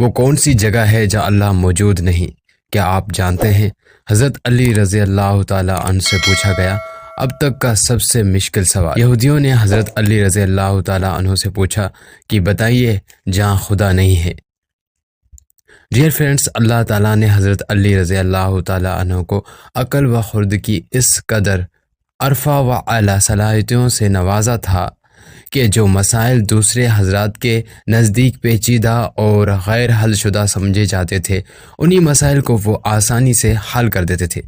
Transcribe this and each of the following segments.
وہ کون سی جگہ ہے جہاں اللہ موجود نہیں؟ کیا آپ جانتے ہیں؟ حضرت علی رضی اللہ تعالیٰ عنہ سے پوچھا گیا اب تک کا سب سے مشکل سوال۔ یہودیوں نے حضرت علی رضی اللہ تعالیٰ عنہ سے پوچھا کہ بتائیے جہاں خدا نہیں ہے۔ ڈیئر فرینڈس، اللہ تعالیٰ نے حضرت علی رضی اللہ تعالیٰ عنہ کو عقل و خرد کی اس قدر عرفہ و اعلیٰ صلاحیتوں سے نوازا تھا کہ جو مسائل دوسرے حضرات کے نزدیک پیچیدہ اور غیر حل شدہ سمجھے جاتے تھے، انہی مسائل کو وہ آسانی سے حل کر دیتے تھے۔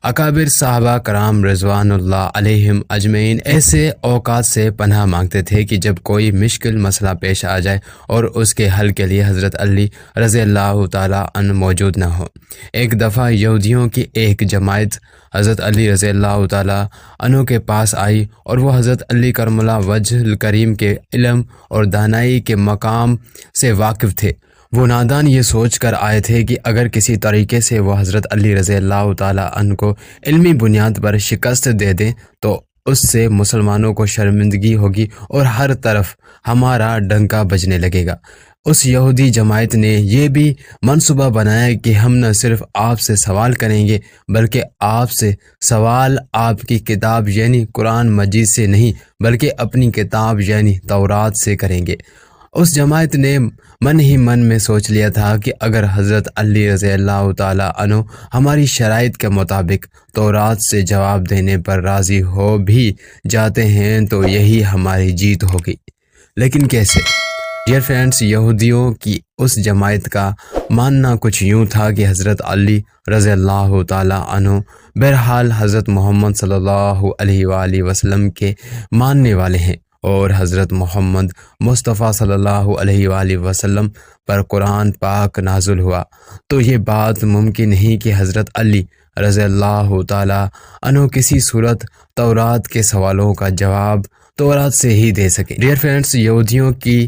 اکابر صحابہ کرام رضوان اللہ علیہم اجمعین ایسے اوقات سے پناہ مانگتے تھے کہ جب کوئی مشکل مسئلہ پیش آ جائے اور اس کے حل کے لیے حضرت علی رضی اللہ تعالیٰ عنہ موجود نہ ہو۔ ایک دفعہ یہودیوں کی ایک جماعت حضرت علی رضی اللہ تعالیٰ عنہ کے پاس آئی اور وہ حضرت علی کرم اللہ وجہ الکریم کے علم اور دانائی کے مقام سے واقف تھے۔ وہ نادان یہ سوچ کر آئے تھے کہ اگر کسی طریقے سے وہ حضرت علی رضی اللہ تعالیٰ عنہ کو علمی بنیاد پر شکست دے دیں تو اس سے مسلمانوں کو شرمندگی ہوگی اور ہر طرف ہمارا ڈنکا بجنے لگے گا۔ اس یہودی جماعت نے یہ بھی منصوبہ بنایا کہ ہم نہ صرف آپ سے سوال کریں گے بلکہ آپ سے سوال آپ کی کتاب یعنی قرآن مجید سے نہیں بلکہ اپنی کتاب یعنی تورات سے کریں گے۔ اس جماعت نے من ہی من میں سوچ لیا تھا کہ اگر حضرت علی رضی اللہ تعالیٰ عنہ ہماری شرائط کے مطابق تورات سے جواب دینے پر راضی ہو بھی جاتے ہیں تو یہی ہماری جیت ہوگی۔ لیکن کیسے؟ ڈیئر فرینڈس، یہودیوں کی اس جماعت کا ماننا کچھ یوں تھا کہ حضرت علی رضی اللہ تعالیٰ عنہ بہرحال حضرت محمد صلی اللہ علیہ وآلہ وسلم کے ماننے والے ہیں اور حضرت محمد مصطفیٰ صلی اللہ علیہ وآلہ وسلم پر قرآن پاک نازل ہوا، تو یہ بات ممکن نہیں کہ حضرت علی رضی اللہ تعالیٰ عنہ کسی صورت تورات کے سوالوں کا جواب تورات سے ہی دے سکے۔ ڈیئر فرینڈس، یہودیوں کی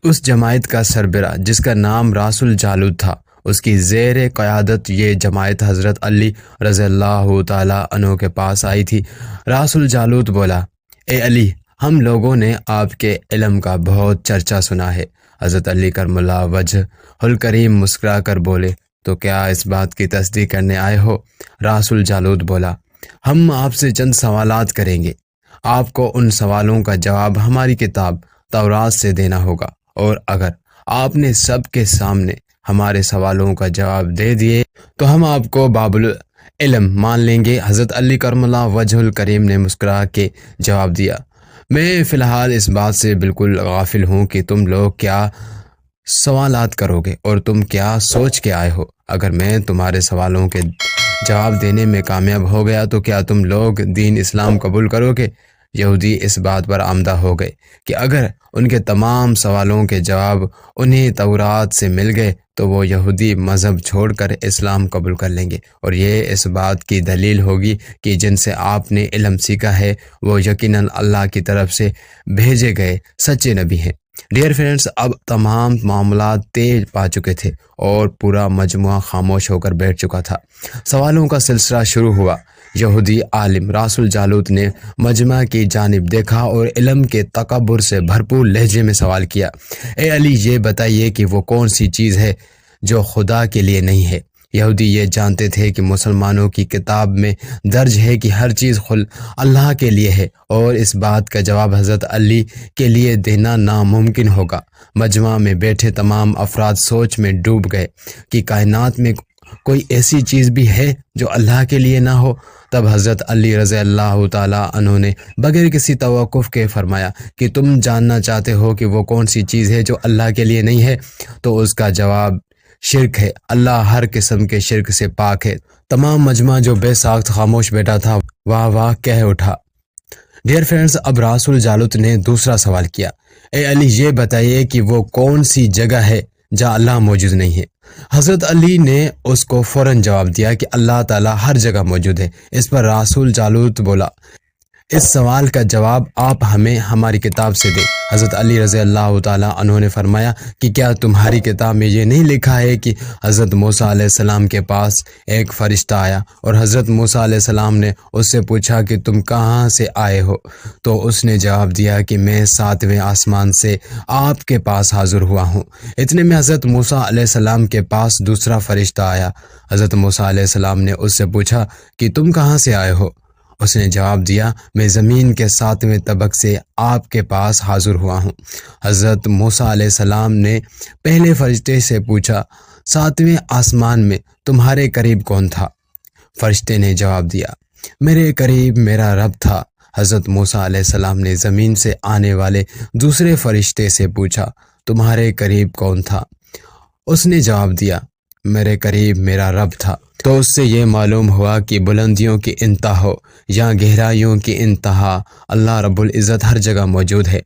اس جماعت کا سربراہ جس کا نام راس الجالوت تھا، اس کی زیر قیادت یہ جماعت حضرت علی رضی اللہ تعالیٰ عنہ کے پاس آئی تھی۔ راس الجالوت بولا، اے علی، ہم لوگوں نے آپ کے علم کا بہت چرچا سنا ہے۔ حضرت علی کرم اللہ وجہ الکریم مسکرا کر بولے، تو کیا اس بات کی تصدیق کرنے آئے ہو؟ راس الجالوت بولا، ہم آپ سے چند سوالات کریں گے، آپ کو ان سوالوں کا جواب ہماری کتاب تورات سے دینا ہوگا، اور اگر آپ نے سب کے سامنے ہمارے سوالوں کا جواب دے دیے تو ہم آپ کو باب العلم مان لیں گے۔ حضرت علی کرم اللہ وجہ الکریم نے مسکرا کے جواب دیا، میں فی الحال اس بات سے بالکل غافل ہوں کہ تم لوگ کیا سوالات کرو گے اور تم کیا سوچ کے آئے ہو۔ اگر میں تمہارے سوالوں کے جواب دینے میں کامیاب ہو گیا تو کیا تم لوگ دین اسلام قبول کرو گے؟ یہودی اس بات پر آمدہ ہو گئے کہ اگر ان کے تمام سوالوں کے جواب انہیں تورات سے مل گئے تو وہ یہودی مذہب چھوڑ کر اسلام قبول کر لیں گے، اور یہ اس بات کی دلیل ہوگی کہ جن سے آپ نے علم سیکھا ہے وہ یقیناً اللہ کی طرف سے بھیجے گئے سچے نبی ہیں۔ ڈیئر فرینڈس، اب تمام معاملات تیز پا چکے تھے اور پورا مجموعہ خاموش ہو کر بیٹھ چکا تھا۔ سوالوں کا سلسلہ شروع ہوا۔ یہودی عالم راس الجالوت نے مجمع کی جانب دیکھا اور علم کے تکبر سے بھرپور لہجے میں سوال کیا، اے علی، یہ بتائیے کہ وہ کون سی چیز ہے جو خدا کے لیے نہیں ہے؟ یہودی یہ جانتے تھے کہ مسلمانوں کی کتاب میں درج ہے کہ ہر چیز اللہ کے لیے ہے، اور اس بات کا جواب حضرت علی کے لیے دینا ناممکن ہوگا۔ مجمع میں بیٹھے تمام افراد سوچ میں ڈوب گئے کہ کائنات میں کوئی ایسی چیز بھی ہے جو اللہ کے لیے نہ ہو۔ تب حضرت علی رضی اللہ تعالیٰ عنہ نے بغیر کسی توقف کے فرمایا کہ تم جاننا چاہتے ہو کہ وہ کون سی چیز ہے جو اللہ کے لیے نہیں ہے؟ تو اس کا جواب شرک ہے۔ اللہ ہر قسم کے شرک سے پاک ہے۔ تمام مجمع جو بے ساخت خاموش بیٹھا تھا واہ واہ کہہ اٹھا۔ ڈیئر فرینڈز، اب راس الجالوت نے دوسرا سوال کیا، اے علی، یہ بتائیے کہ وہ کون سی جگہ ہے جہاں اللہ موجود نہیں ہے؟ حضرت علی نے اس کو فوراً جواب دیا کہ اللہ تعالیٰ ہر جگہ موجود ہے۔ اس پر راس الجالوت بولا، اس سوال کا جواب آپ ہمیں ہماری کتاب سے دیں۔ حضرت علی رضی اللہ تعالیٰ عنہ نے فرمایا کہ کیا تمہاری کتاب میں یہ نہیں لکھا ہے کہ حضرت موسیٰ علیہ السلام کے پاس ایک فرشتہ آیا اور حضرت موسیٰ علیہ السلام نے اس سے پوچھا کہ تم کہاں سے آئے ہو؟ تو اس نے جواب دیا کہ میں 7ویں آسمان سے آپ کے پاس حاضر ہوا ہوں۔ اتنے میں حضرت موسیٰ علیہ السلام کے پاس دوسرا فرشتہ آیا۔ حضرت موسیٰ علیہ السلام نے اس سے پوچھا کہ تم کہاں سے آئے ہو؟ اس نے جواب دیا میں زمین کے 7ویں طبق سے آپ کے پاس حاضر ہوا ہوں۔ حضرت موسیٰ علیہ السلام نے پہلے فرشتے سے پوچھا 7ویں آسمان میں تمہارے قریب کون تھا؟ فرشتے نے جواب دیا میرے قریب میرا رب تھا۔ حضرت موسیٰ علیہ السلام نے زمین سے آنے والے دوسرے فرشتے سے پوچھا تمہارے قریب کون تھا؟ اس نے جواب دیا میرے قریب میرا رب تھا۔ تو اس سے یہ معلوم ہوا کہ بلندیوں کی انتہا ہو یا گہرائیوں کی انتہا، اللہ رب العزت ہر جگہ موجود ہے۔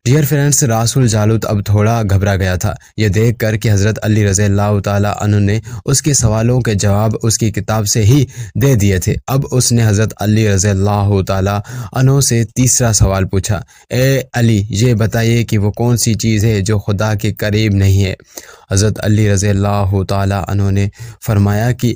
ڈیئر فرینڈس، رسول جالوت اب تھوڑا گھبرا گیا تھا یہ دیکھ کر کہ حضرت علی رضی اللہ تعالیٰ عنہ نے اس کے سوالوں کے جواب اس کی کتاب سے ہی دے دیے تھے۔ اب اس نے حضرت علی رضی اللہ تعالیٰ عنہ سے تیسرا سوال پوچھا، اے علی یہ بتائیے کہ وہ کون سی چیز ہے جو خدا کے قریب نہیں ہے؟ حضرت علی رضی اللہ تعالیٰ عنہ نے فرمایا کہ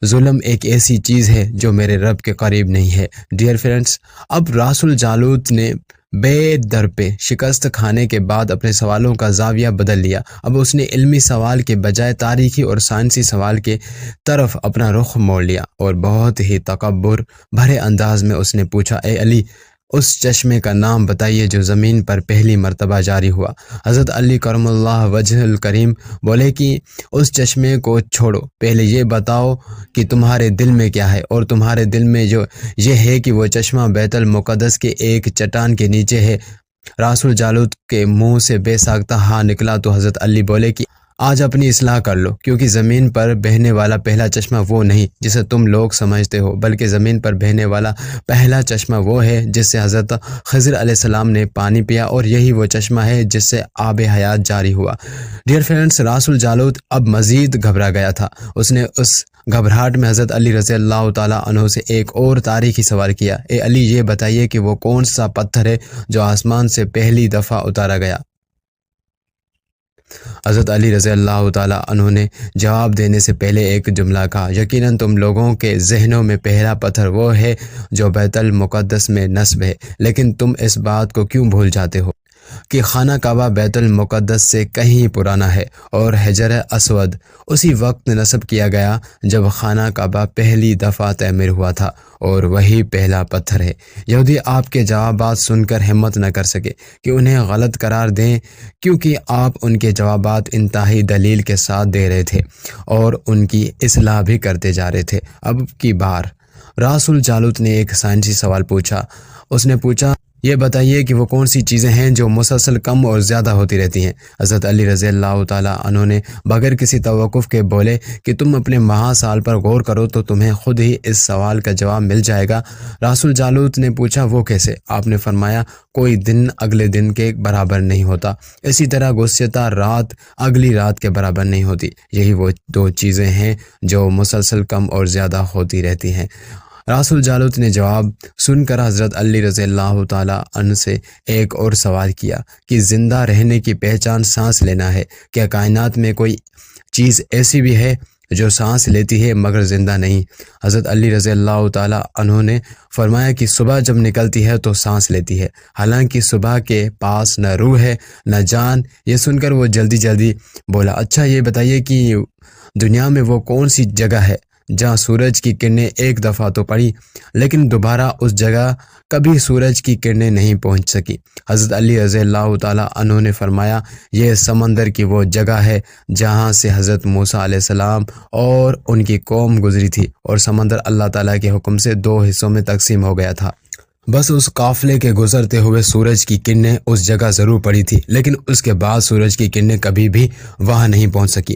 ظلم ایک ایسی چیز ہے جو میرے رب کے قریب نہیں ہے۔ ڈیئر فرینڈس، اب رسول جالوت نے بے در پہ شکست کھانے کے بعد اپنے سوالوں کا زاویہ بدل لیا۔ اب اس نے علمی سوال کے بجائے تاریخی اور سائنسی سوال کے طرف اپنا رخ موڑ لیا اور بہت ہی تکبر بھرے انداز میں اس نے پوچھا، اے علی اس چشمے کا نام بتائیے جو زمین پر پہلی مرتبہ جاری ہوا۔ حضرت علی کرم اللہ وجہ الکریم بولے کہ اس چشمے کو چھوڑو، پہلے یہ بتاؤ کہ تمہارے دل میں کیا ہے، اور تمہارے دل میں جو یہ ہے کہ وہ چشمہ بیت المقدس کے ایک چٹان کے نیچے ہے۔ رسول جالوت کے منہ سے بے ساختہ ہاں نکلا تو حضرت علی بولے کہ آج اپنی اصلاح کر لو، کیونکہ زمین پر بہنے والا پہلا چشمہ وہ نہیں جسے تم لوگ سمجھتے ہو، بلکہ زمین پر بہنے والا پہلا چشمہ وہ ہے جس سے حضرت خضر علیہ السلام نے پانی پیا، اور یہی وہ چشمہ ہے جس سے آب حیات جاری ہوا۔ ڈیئر فرینڈس، رسول جالوت اب مزید گھبرا گیا تھا۔ اس نے اس گھبراہٹ میں حضرت علی رضی اللہ تعالیٰ عنہ سے ایک اور تاریخی سوال کیا، اے علی یہ بتائیے کہ وہ کون سا پتھر ہے جو آسمان سے پہلی دفعہ اتارا گیا؟ حضرت علی رضی اللہ تعالیٰ عنہ نے جواب دینے سے پہلے ایک جملہ کہا، یقیناً تم لوگوں کے ذہنوں میں پہلا پتھر وہ ہے جو بیت المقدس میں نصب ہے، لیکن تم اس بات کو کیوں بھول جاتے ہو کہ خانہ کعبہ بیت المقدس سے کہیں پرانا ہے، اور حجر اسود اسی وقت نصب کیا گیا جب خانہ کعبہ پہلی دفعہ تعمیر ہوا تھا، اور وہی پہلا پتھر ہے۔ یہودی آپ کے جوابات سن کر ہمت نہ کر سکے کہ انہیں غلط قرار دیں، کیونکہ آپ ان کے جوابات انتہائی دلیل کے ساتھ دے رہے تھے اور ان کی اصلاح بھی کرتے جا رہے تھے۔ اب کی بار رسول جالوت نے ایک سائنسی سوال پوچھا۔ اس نے پوچھا یہ بتائیے کہ وہ کون سی چیزیں ہیں جو مسلسل کم اور زیادہ ہوتی رہتی ہیں؟ حضرت علی رضی اللہ تعالیٰ عنہ نے بغیر کسی توقف کے بولے کہ تم اپنے مہا سال پر غور کرو تو تمہیں خود ہی اس سوال کا جواب مل جائے گا۔ رسول جالوت نے پوچھا وہ کیسے؟ آپ نے فرمایا کوئی دن اگلے دن کے برابر نہیں ہوتا، اسی طرح گزشتہ رات اگلی رات کے برابر نہیں ہوتی۔ یہی وہ دو چیزیں ہیں جو مسلسل کم اور زیادہ ہوتی رہتی ہیں۔ رسول جالوت نے جواب سن کر حضرت علی رضی اللہ تعالیٰ عنہ سے ایک اور سوال کیا کہ زندہ رہنے کی پہچان سانس لینا ہے، کیا کائنات میں کوئی چیز ایسی بھی ہے جو سانس لیتی ہے مگر زندہ نہیں؟ حضرت علی رضی اللہ تعالیٰ عنہ نے فرمایا کہ صبح جب نکلتی ہے تو سانس لیتی ہے، حالانکہ صبح کے پاس نہ روح ہے نہ جان۔ یہ سن کر وہ جلدی بولا، اچھا یہ بتائیے کہ دنیا میں وہ کون سی جگہ ہے جہاں سورج کی کرنیں ایک دفعہ تو پڑی لیکن دوبارہ اس جگہ کبھی سورج کی کرنیں نہیں پہنچ سکی؟ حضرت علی رضی اللہ تعالیٰ عنہ نے فرمایا یہ سمندر کی وہ جگہ ہے جہاں سے حضرت موسیٰ علیہ السلام اور ان کی قوم گزری تھی، اور سمندر اللہ تعالیٰ کے حکم سے 2 حصوں میں تقسیم ہو گیا تھا۔ بس اس قافلے کے گزرتے ہوئے سورج کی کرنیں اس جگہ ضرور پڑی تھی، لیکن اس کے بعد سورج کی کرنیں کبھی بھی وہاں نہیں پہنچ سکی۔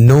9